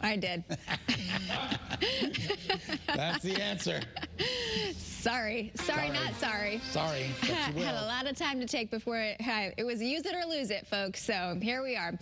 I did. That's the answer. Sorry, not sorry. Sorry, but you will. Had a lot of time to take before it was use it or lose it, folks. So here we are.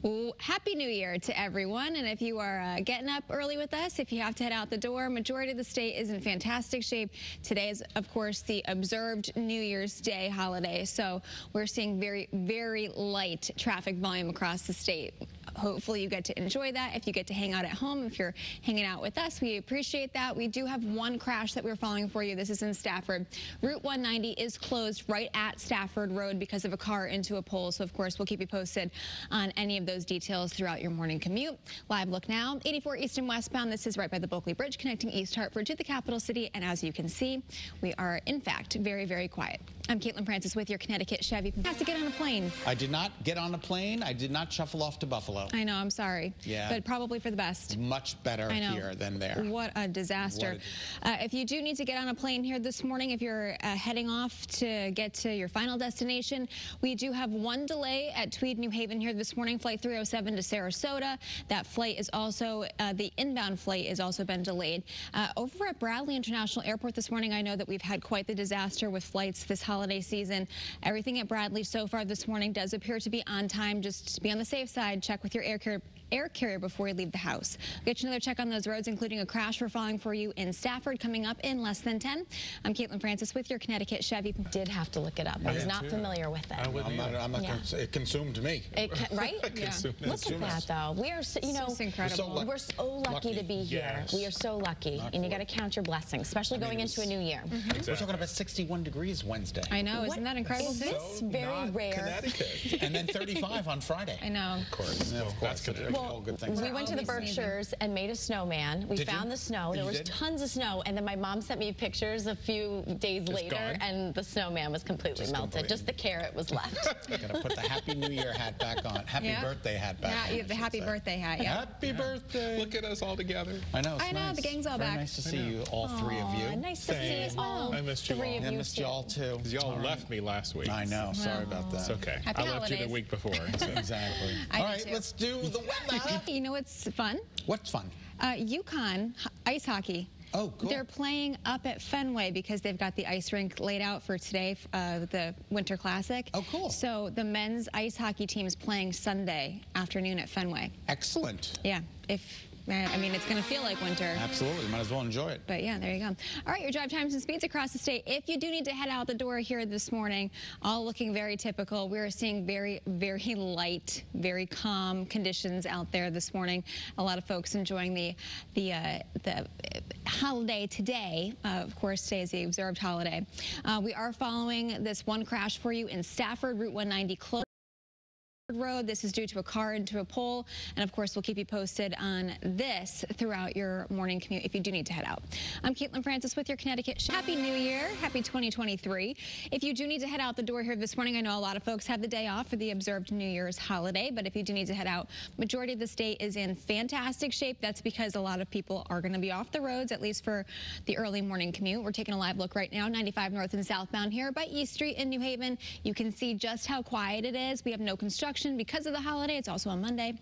Well, Happy New Year to everyone, and if you are getting up early with us, if you have to head out the door, majority of the state is in fantastic shape. Today is, of course, the observed New Year's Day holiday, so we're seeing very, very light traffic volume across the state. Hopefully you get to enjoy that. If you get to hang out at home, if you're hanging out with us, we appreciate that. We do have one crash that we're following for you. This is in Stafford. Route 190 is closed right at Stafford Road because of a car into a pole. So, of course, we'll keep you posted on any of those details throughout your morning commute. Live look now, 84 east and westbound. This is right by the Bulkley Bridge connecting East Hartford to the capital city. And as you can see, we are, in fact, very, very quiet. I'm Caitlin Francis with your Connecticut Chevy. You have to get on a plane. I did not get on a plane. I did not shuffle off to Buffalo. I know, I'm sorry. Yeah. But probably for the best. Much better here than there. What a disaster. If you do need to get on a plane here this morning, if you're heading off to get to your final destination, we do have one delay at Tweed, New Haven here this morning, flight 307 to Sarasota. That flight is also, the inbound flight has also been delayed. Over at Bradley International Airport this morning, I know that we've had quite the disaster with flights this holiday season. Everything at Bradley so far this morning does appear to be on time. Just to be on the safe side, check with your air carrier before you leave the house. We'll get you another check on those roads, including a crash we're following for you in Stafford coming up in less than 10. I'm Caitlin Francis with your Connecticut Chevy. Did have to look it up. I was not familiar with it. I'm not it consumed me. Right? Yeah. Look at that, though. We are, you know, incredible. We're so lucky to be here. Yes. We are so lucky, and you got to count your blessings, especially going into a new year. We're talking about 61 degrees Wednesday. I know, isn't that incredible? Is this very rare? Connecticut. And then 35 on Friday. I know. Of course. Yeah, of course. That's all good things. We went to the Berkshires and made a snowman. We found the snow. There was tons of snow, and then my mom sent me pictures a few days later, and the snowman was completely melted. Just the carrot was left. Gotta put the Happy New Year hat back on. Happy birthday hat back on. Yeah, the happy birthday hat. Yeah. Happy birthday. Look at us all together. I know. I know. Nice. The gang's all Very back. Nice to see you, all three of you. Nice to see all I missed you three all. of I you. missed you all too. Because y'all left me last week. I know. Sorry about that. It's okay. Happy I left you holidays. the week before. So. Exactly. I All do right, too. let's do the weather. You know what's fun? What's fun? UConn ice hockey. Oh, cool. They're playing up at Fenway because they've got the ice rink laid out for today, the Winter Classic. Oh, cool. So the men's ice hockey team is playing Sunday afternoon at Fenway. Excellent. Yeah, I mean, it's going to feel like winter. Absolutely. Might as well enjoy it. But yeah, there you go. All right, your drive times and speeds across the state. If you do need to head out the door here this morning, all looking very typical. We're seeing very, very light, very calm conditions out there this morning. A lot of folks enjoying the holiday today. Of course, today is the observed holiday. We are following this one crash for you in Stafford, Route 190 closed. Road. This is due to a car into a pole, and of course we'll keep you posted on this throughout your morning commute if you do need to head out. I'm Caitlin Francis with your Connecticut. Happy New Year, happy 2023. If you do need to head out the door here this morning, I know a lot of folks have the day off for the observed New Year's holiday, but if you do need to head out, majority of the state is in fantastic shape. That's because a lot of people are going to be off the roads, at least for the early morning commute. We're taking a live look right now, 95 north and southbound here by East Street in New Haven. You can see just how quiet it is. We have no construction because of the holiday. It's also on Monday.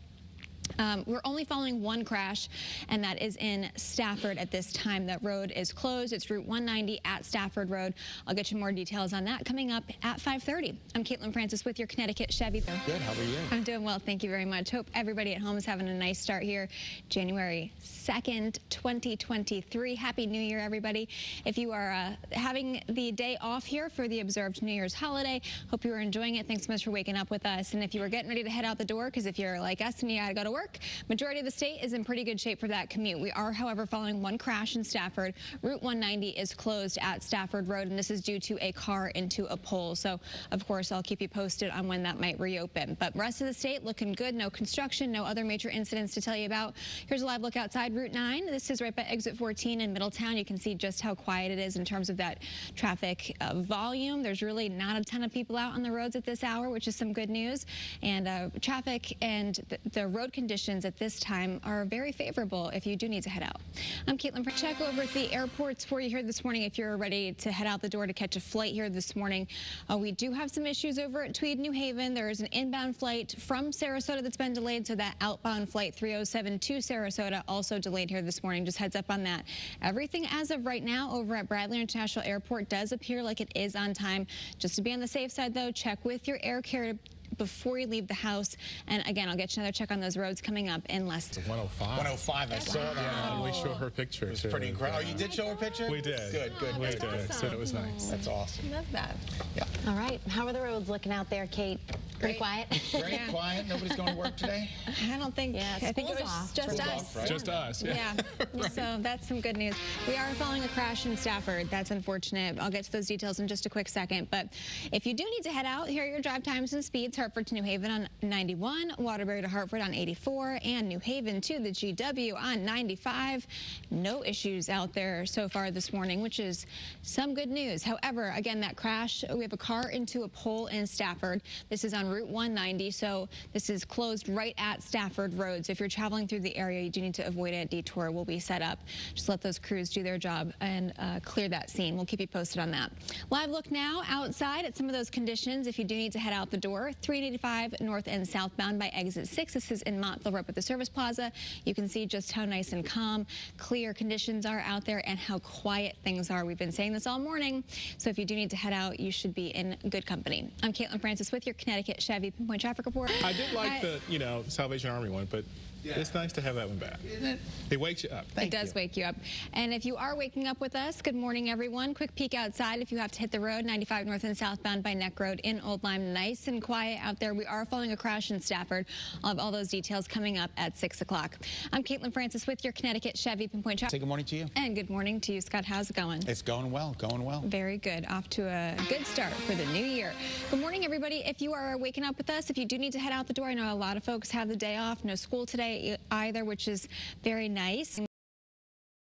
We're only following one crash, and that is in Stafford at this time. That road is closed. It's Route 190 at Stafford Road. I'll get you more details on that coming up at 5:30. I'm Caitlin Francis with your Connecticut Chevy. Good. How are you? I'm doing well. Thank you very much. Hope everybody at home is having a nice start here. January 2nd, 2023. Happy New Year, everybody. If you are having the day off here for the observed New Year's holiday, hope you are enjoying it. Thanks so much for waking up with us. And if you were getting ready to head out the door, because if you're like us and you got to go to work, majority of the state is in pretty good shape for that commute. We are, however, following one crash in Stafford. Route 190 is closed at Stafford Road, and this is due to a car into a pole. So, of course, I'll keep you posted on when that might reopen. But rest of the state looking good. No construction, no other major incidents to tell you about. Here's a live look outside Route 9. This is right by exit 14 in Middletown. You can see just how quiet it is in terms of that traffic volume. There's really not a ton of people out on the roads at this hour, which is some good news. And traffic and the road conditions conditions at this time are very favorable if you do need to head out. I'm Caitlin. Check over at the airports for you here this morning if you're ready to head out the door to catch a flight here this morning. We do have some issues over at Tweed, New Haven. There is an inbound flight from Sarasota that's been delayed, so that outbound flight 307 to Sarasota also delayed here this morning. Just heads up on that. Everything as of right now over at Bradley International Airport does appear like it is on time. Just to be on the safe side, though, check with your air carrier before you leave the house. And again, I'll get you another check on those roads coming up in less than 105. 105, I saw that. Yeah, we show her picture. It's pretty incredible. Oh, you did show her picture? We did. Good. We did. Awesome. Said it was nice. That's awesome. Love that. Yeah. All right. How are the roads looking out there, Kate? Pretty quiet? Great, quiet. Nobody's going to work today? I don't think. Yeah, I think it school's was off. just School's us. off, right? Just us. Yeah. Right. So that's some good news. We are following a crash in Stafford. That's unfortunate. I'll get to those details in just a quick second. But if you do need to head out, here are your drive times and speeds. Hartford to New Haven on 91, Waterbury to Hartford on 84, and New Haven to the GW on 95. No issues out there so far this morning, which is some good news. However, again, that crash, we have a car into a pole in Stafford. This is on Route 190. So this is closed right at Stafford Road. So if you're traveling through the area, you do need to avoid a detour. Will be set up. Just let those crews do their job and clear that scene. We'll keep you posted on that. Live look now outside at some of those conditions. If you do need to head out the door, 385 north and southbound by exit 6. This is in Montville, right at the Service Plaza. You can see just how nice and calm, clear conditions are out there and how quiet things are. We've been saying this all morning. So if you do need to head out, you should be in good company. I'm Caitlin Francis with your Connecticut Chevy Pinpoint Traffic Report. I did like the, Salvation Army one, but it's nice to have that one back. Isn't it? It wakes you up. It does wake you up. And if you are waking up with us, good morning, everyone. Quick peek outside if you have to hit the road, 95 north and southbound by Neck Road in Old Lyme. Nice and quiet out there. We are following a crash in Stafford. I'll have all those details coming up at 6 o'clock. I'm Caitlin Francis with your Connecticut Chevy Pinpoint Traffic. Say good morning to you. And good morning to you, Scott. How's it going? It's going well, going well. Very good. Off to a good start for the new year. Good morning, everybody. If you are waking up with us, if you do need to head out the door, I know a lot of folks have the day off. No school today either, which is very nice.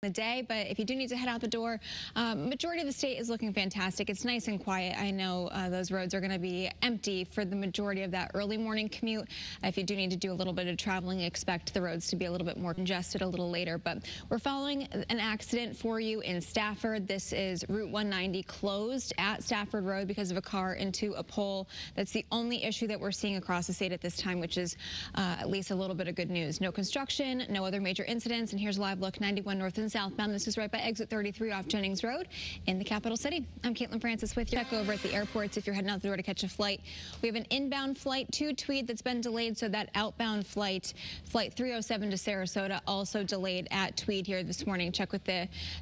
The day, but if you do need to head out the door, majority of the state is looking fantastic. It's nice and quiet. I know those roads are going to be empty for the majority of that early morning commute. If you do need to do a little bit of traveling, expect the roads to be a little bit more congested a little later. But we're following an accident for you in Stafford. This is Route 190 closed at Stafford Road because of a car into a pole. That's the only issue that we're seeing across the state at this time, which is at least a little bit of good news. No construction, no other major incidents. And here's a live look, 91 north and southbound. This is right by exit 33 off Jennings Road in the capital city. I'm Caitlin Francis with you. Check over at the airports if you're heading out the door to catch a flight. We have an inbound flight to Tweed that's been delayed, so that outbound flight 307 to Sarasota, also delayed at Tweed here this morning. Check with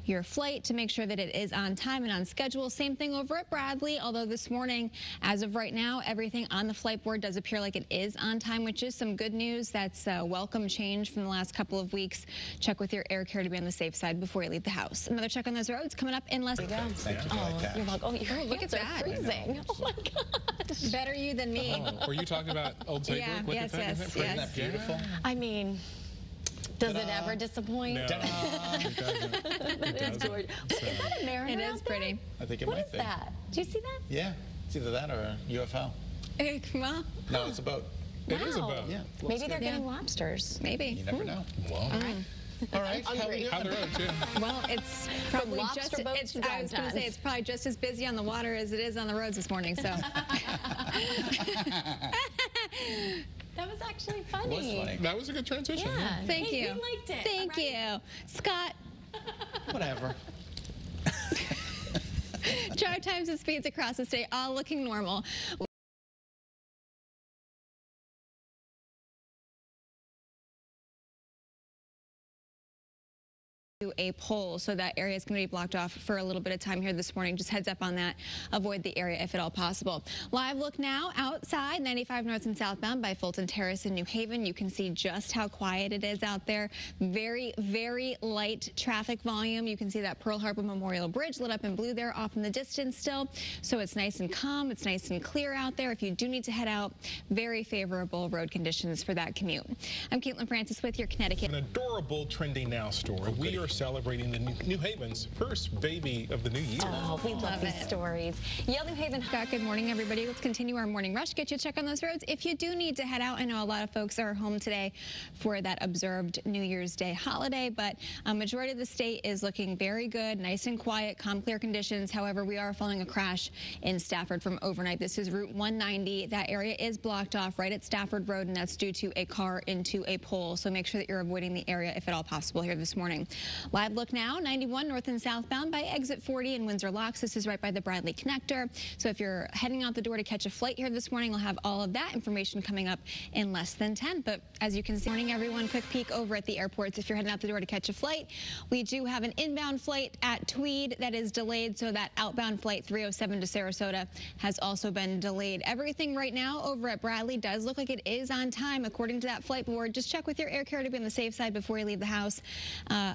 your flight to make sure that it is on time and on schedule. Same thing over at Bradley, although this morning, as of right now, everything on the flight board does appear like it is on time, which is some good news. That's a welcome change from the last couple of weeks. Check with your air carrier to be on the safe side before you leave the house. Another check on those roads coming up in less than. Thank you for that catch. You're like, oh, your look at hands are that. freezing. Oh my gosh. Better you than me. Oh, were you talking about Old Saybrook? Yeah, Look yes, at that. yes, Isn't that Isn't that beautiful? I mean, does it ever disappoint? No, it doesn't. That is gorgeous. Is that a Mariner It is out there? pretty. I think it What might is be. that? Do you see that? Yeah, it's either that or a UFO. Well, No, it's a boat. It is a Wow. boat. Yeah. Maybe they're Yeah. getting lobsters. maybe. You never know. Well, All right, how Hungry. we how the doing? road, too. Well, it's probably lobster just, boats it's, to I drive was going to say, tons. it's probably just as busy on the water as it is on the roads this morning, so. That was actually funny. It was funny. That was a good transition. Yeah. Thank Hey, you. we liked it. Thank you. Scott, Whatever. drive times and speeds across the state all looking normal. A pole, so that area is going to be blocked off for a little bit of time here this morning. Just heads up on that. Avoid the area if at all possible. Live look now outside 95 north and southbound by Fulton Terrace in New Haven. You can see just how quiet it is out there. Very, very light traffic volume. You can see that Pearl Harbor Memorial Bridge lit up in blue there off in the distance still. So it's nice and calm. It's nice and clear out there. If you do need to head out, very favorable road conditions for that commute. I'm Caitlin Francis with your Connecticut. An adorable Trendy Now story. We are celebrating the New Haven's first baby of the new year. Oh, we love these stories. Yale New Haven. Scott, good morning, everybody. Let's continue our morning rush. Get you a check on those roads. If you do need to head out, I know a lot of folks are home today for that observed New Year's Day holiday, but a majority of the state is looking very good, nice and quiet, calm, clear conditions. However, we are following a crash in Stafford from overnight. This is Route 190. That area is blocked off right at Stafford Road, and that's due to a car into a pole. So make sure that you're avoiding the area if at all possible here this morning. Live look now, 91 north and southbound by exit 40 in Windsor Locks. This is right by the Bradley Connector. So if you're heading out the door to catch a flight here this morning, we'll have all of that information coming up in less than 10. But as you can see, morning everyone, quick peek over at the airports. If you're heading out the door to catch a flight, we do have an inbound flight at Tweed that is delayed. So that outbound flight 307 to Sarasota has also been delayed. Everything right now over at Bradley does look like it is on time according to that flight board. Just check with your air carrier to be on the safe side before you leave the house.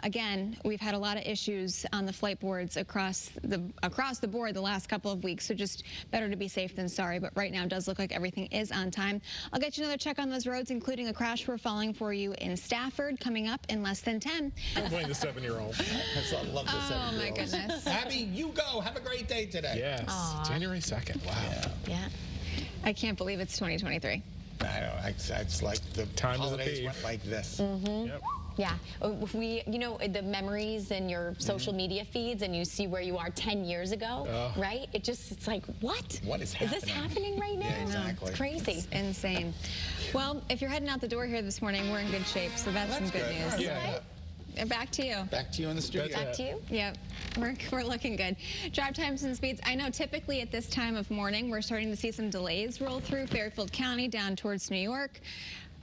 Again, we've had a lot of issues on the flight boards across the board the last couple of weeks, so just better to be safe than sorry. But right now it does look like everything is on time. I'll get you another check on those roads, including a crash we're following for you in Stafford coming up in less than 10. Don't blame the 7-year-old. I love the 7-year-olds. Oh my goodness. Abby, you go. Have a great day today. Yes, Aww. January 2nd. Wow. Yeah. I can't believe it's 2023. I know. It's like the Time is a holidays thief. went like this. Yep. Yeah, you know, the memories in your social media feeds, and you see where you are 10 years ago, right? It's like, what? What is this happening right now? Yeah, exactly. It's crazy. It's insane. Well, if you're heading out the door here this morning, we're in good shape, so that's some good news. Yeah. Back to you. Back to you in the studio. Back to you. Yep, we're looking good. Drive times and speeds. I know typically at this time of morning, we're starting to see some delays roll through Fairfield County down towards New York.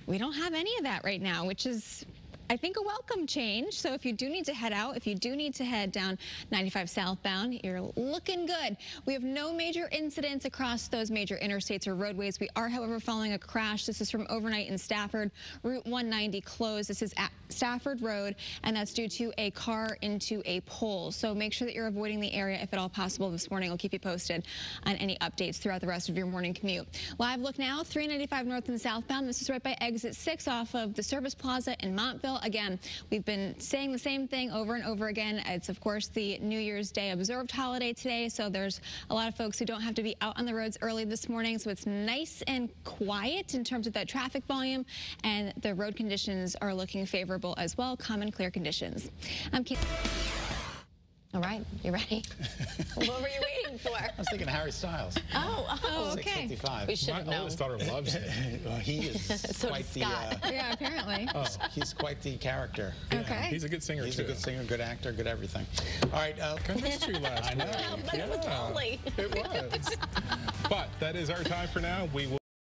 We don't have any of that right now, which is, I think, a welcome change. So if you do need to head out, if you do need to head down 95 southbound, you're looking good. We have no major incidents across those major interstates or roadways. We are, however, following a crash. This is from overnight in Stafford. Route 190 closed. This is at Stafford Road, and that's due to a car into a pole. So make sure that you're avoiding the area if at all possible this morning. I'll keep you posted on any updates throughout the rest of your morning commute. Live look now, 395 north and southbound. This is right by exit 6 off of the Service Plaza in Montville. Again, we've been saying the same thing over and over again. It's, of course, the New Year's Day observed holiday today, so there's a lot of folks who don't have to be out on the roads early this morning, so it's nice and quiet in terms of that traffic volume, and the road conditions are looking favorable as well. Calm and clear conditions. I'm Kim. All right, you ready? What were you waiting for? I was thinking Harry Styles. Oh, okay. 6:55. We should have My known. oldest daughter loves it. Well, he is So quite does the. Scott. Yeah, apparently. He's quite the character. Okay. He's a good singer, He's too. a good singer, good actor, good everything. All right. I missed you last I know. week. But it was lovely. It was. But that is our time for now. We will